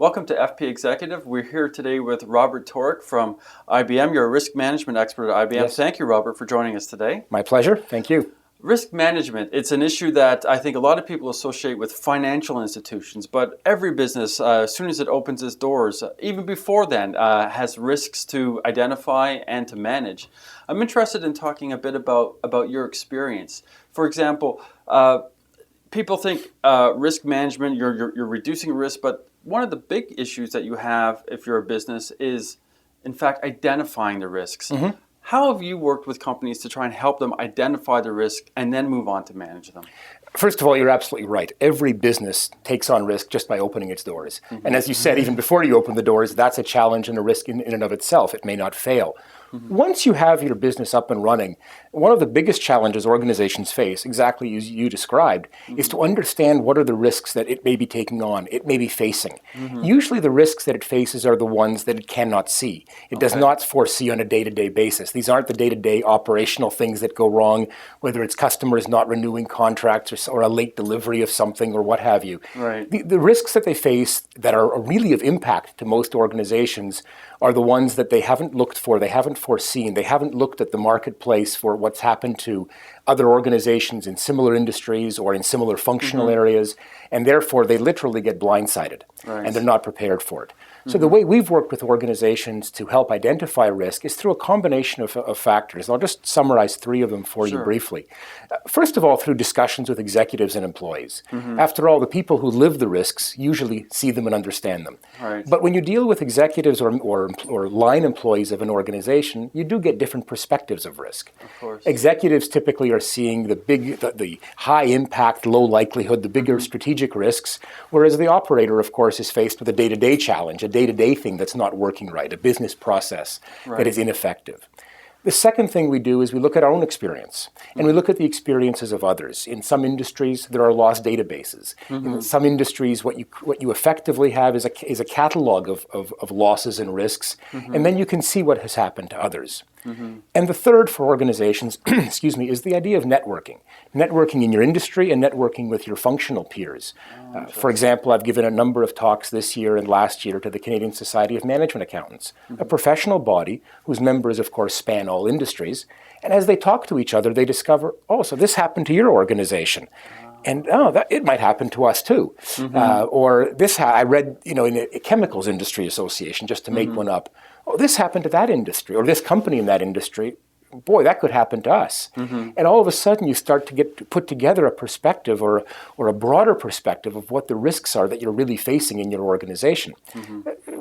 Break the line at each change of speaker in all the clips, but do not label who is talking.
Welcome to FP Executive. We're here today with Robert Torok from IBM. You're a risk management expert at IBM.
Yes.
Thank you, Robert, for joining us today.
My pleasure. Thank you.
Risk management, it's an issue that I think a lot of people associate with financial institutions, but every business, as soon as it opens its doors, even before then, has risks to identify and to manage. I'm interested in talking a bit about your experience. For example, people think risk management, you're reducing risk, but one of the big issues that you have if you're a business is, in fact, identifying the risks. Mm-hmm. How have you worked with companies to try and help them identify the risk and then move on to manage them?
First of all, you're absolutely right. Every business takes on risk just by opening its doors. Mm-hmm. And as you said, even before you open the doors, that's a challenge and a risk in and of itself. It may not fail. Mm-hmm. Once you have your business up and running, one of the biggest challenges organizations face, exactly as you described, is to understand what are the risks that it may be taking on, it may be facing. Mm-hmm. Usually the risks that it faces are the ones that it cannot see. It does not foresee on a day-to-day basis. These aren't the day-to-day operational things that go wrong, whether it's customers not renewing contracts or a late delivery of something or what have you.
Right.
The risks that they face that are really of impact to most organizations are the ones that they haven't looked for, they haven't foreseen, they haven't looked at the marketplace for what's happened to other organizations in similar industries or in similar functional areas, and therefore they literally get blindsided, and they're not prepared for it. So the way we've worked with organizations to help identify risk is through a combination of factors. I'll just summarize three of them for you briefly. First of all, through discussions with executives and employees. After all, the people who live the risks usually see them and understand them.
Right.
But when you deal with executives or line employees of an organization, you do get different perspectives of risk.
Of course.
Executives typically are seeing the high impact, low likelihood, the bigger strategic risks, whereas the operator, of course, is faced with a day-to-day challenge, a day-to-day thing that's not working right, a business process that is ineffective. The second thing we do is we look at our own experience, and we look at the experiences of others. In some industries, there are lost databases. In some industries, what you effectively have is a catalog of losses and risks, and then you can see what has happened to others. And the third for organizations, is the idea of networking. Networking in your industry and networking with your functional peers. For example, I've given a number of talks this year and last year to the Canadian Society of Management Accountants, a professional body whose members, of course, span all industries. And as they talk to each other, they discover, so this happened to your organization. And it might happen to us too. Or this, I read, in a chemicals industry association, just to make one up. This happened to that industry, or this company in that industry. Boy, that could happen to us. And all of a sudden you start to put together a perspective or a broader perspective of what the risks are that you're really facing in your organization.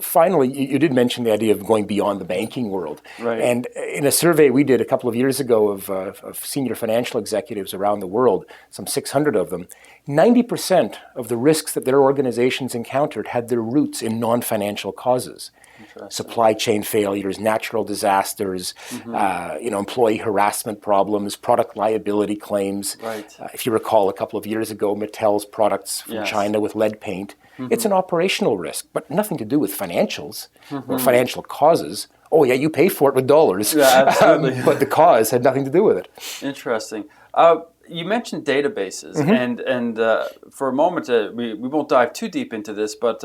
Finally, you did mention the idea of going beyond the banking world.
Right.
And in a survey we did a couple of years ago of senior financial executives around the world, some 600 of them, 90% of the risks that their organizations encountered had their roots in non-financial causes. Supply chain failures, natural disasters, employee harassment problems, product liability claims.
Right.
If you recall, a couple of years ago, Mattel's products from China with lead paint. It's an operational risk, but nothing to do with financials or financial causes. Oh yeah, you pay for it with dollars.
Yeah, absolutely.
But the cause had nothing to do with it.
Interesting. You mentioned databases, and for a moment, we won't dive too deep into this, but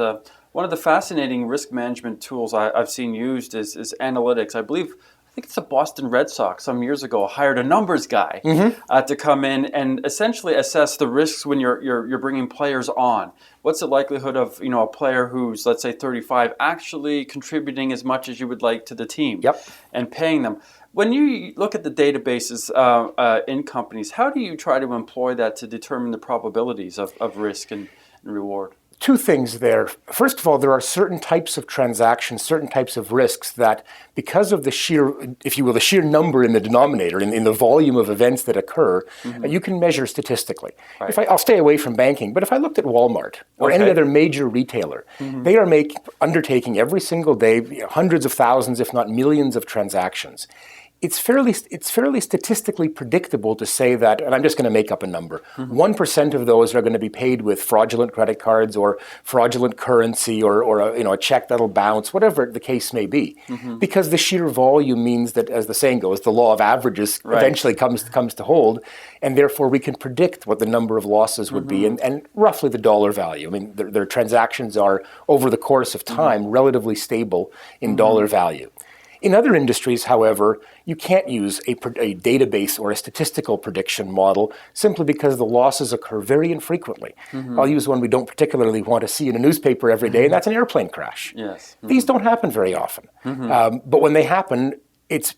one of the fascinating risk management tools I've seen used is analytics. I think it's the Boston Red Sox some years ago hired a numbers guy to come in and essentially assess the risks when you're bringing players on. What's the likelihood of a player who's, let's say, 35 actually contributing as much as you would like to the team and paying them? When you look at the databases in companies, how do you try to employ that to determine the probabilities of risk and reward?
Two things there. First of all, there are certain types of transactions, certain types of risks that, because of the sheer, if you will, the sheer number in the denominator, in the volume of events that occur, you can measure statistically.
Right.
I'll stay away from banking, but if I looked at Walmart or any other major retailer, they are undertaking every single day hundreds of thousands, if not millions of transactions. it's fairly statistically predictable to say that, and I'm just going to make up a number, 1% of those are going to be paid with fraudulent credit cards or fraudulent currency or a check that'll bounce, whatever the case may be. Because the sheer volume means that, as the saying goes, the law of averages eventually comes to hold, and therefore we can predict what the number of losses would be and roughly the dollar value. I mean, their transactions are, over the course of time, relatively stable in dollar value. In other industries, however, you can't use a database or a statistical prediction model simply because the losses occur very infrequently. I'll use one we don't particularly want to see in a newspaper every day, and that's an airplane crash.
Yes.
These don't happen very often. But when they happen, it's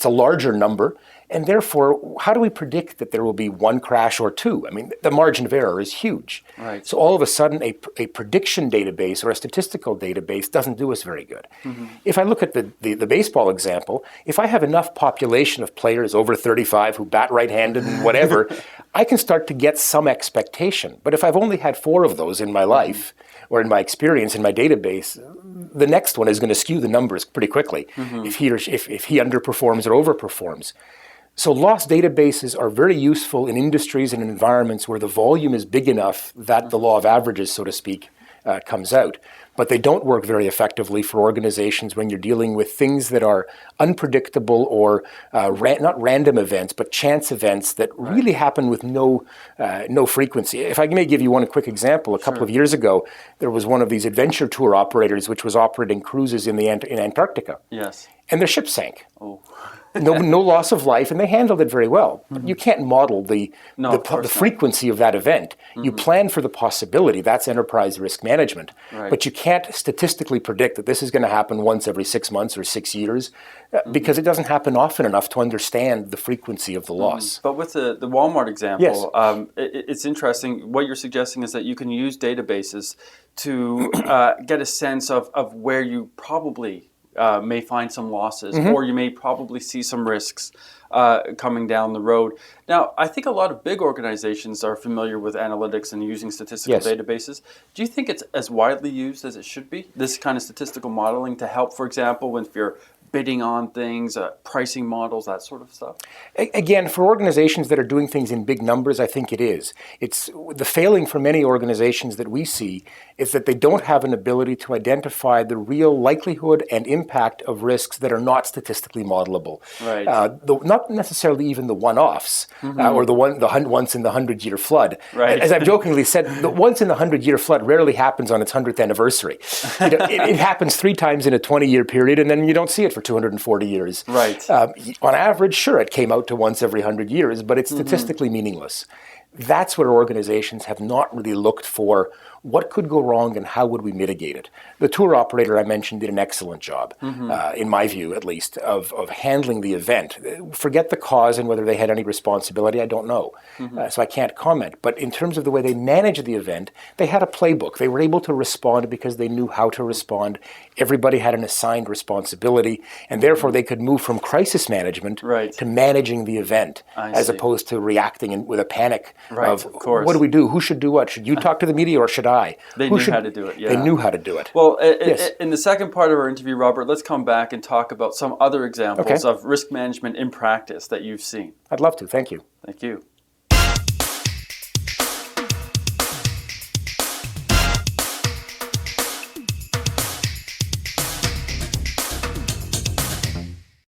a larger number, and therefore, how do we predict that there will be one crash or two? I mean, the margin of error is huge.
Right.
So all of a sudden, a prediction database or a statistical database doesn't do us very good. If I look at the baseball example, if I have enough population of players over 35 who bat right-handed and whatever, I can start to get some expectation. But if I've only had 4 of those in my life, or in my experience, in my database, the next one is going to skew the numbers pretty quickly if he underperforms or overperforms. So loss databases are very useful in industries and in environments where the volume is big enough that the law of averages, so to speak, comes out. But they don't work very effectively for organizations when you're dealing with things that are unpredictable or not random events, but chance events that really happen with no frequency. If I may give you one quick example, a couple of years ago, there was one of these adventure tour operators which was operating cruises in Antarctica.
Yes.
And their ship sank.
Oh.
No loss of life, and they handled it very well. But you can't model the frequency of that event. You plan for the possibility. That's enterprise risk management.
Right.
But you can't statistically predict that this is going to happen once every 6 months or 6 years because it doesn't happen often enough to understand the frequency of the loss.
But with the Walmart example, it's interesting. What you're suggesting is that you can use databases to get a sense of where you probably may find some losses, or you may probably see some risks coming down the road. Now, I think a lot of big organizations are familiar with analytics and using statistical databases. Do you think it's as widely used as it should be, this kind of statistical modeling to help, for example, if you're bidding on things, pricing models, that sort of stuff?
Again, for organizations that are doing things in big numbers, I think it is. It's the failing for many organizations that we see is that they don't have an ability to identify the real likelihood and impact of risks that are not statistically modelable.
Right.
Not necessarily even the one-offs or the once in the 100-year flood.
Right.
As I've jokingly said, the once in the 100-year flood rarely happens on its 100th anniversary. It happens 3 times in a 20-year period, and then you don't see it for 240 years.
Right.
On average, sure, it came out to once every 100 years, but it's statistically meaningless. That's where organizations have not really looked for what could go wrong and how would we mitigate it. The tour operator I mentioned did an excellent job, in my view at least, of handling the event. Forget the cause and whether they had any responsibility, I don't know. So I can't comment. But in terms of the way they managed the event, they had a playbook. They were able to respond because they knew how to respond. Everybody had an assigned responsibility, and therefore they could move from crisis management to managing the event, as opposed to reacting with a panic of what do we do? Who should do what? Should you talk to the media or should I?
They knew how to do it.
They knew how to do it.
Well, in the second part of our interview, Robert, let's come back and talk about some other examples of risk management in practice that you've seen.
I'd love to. Thank you.
Thank you.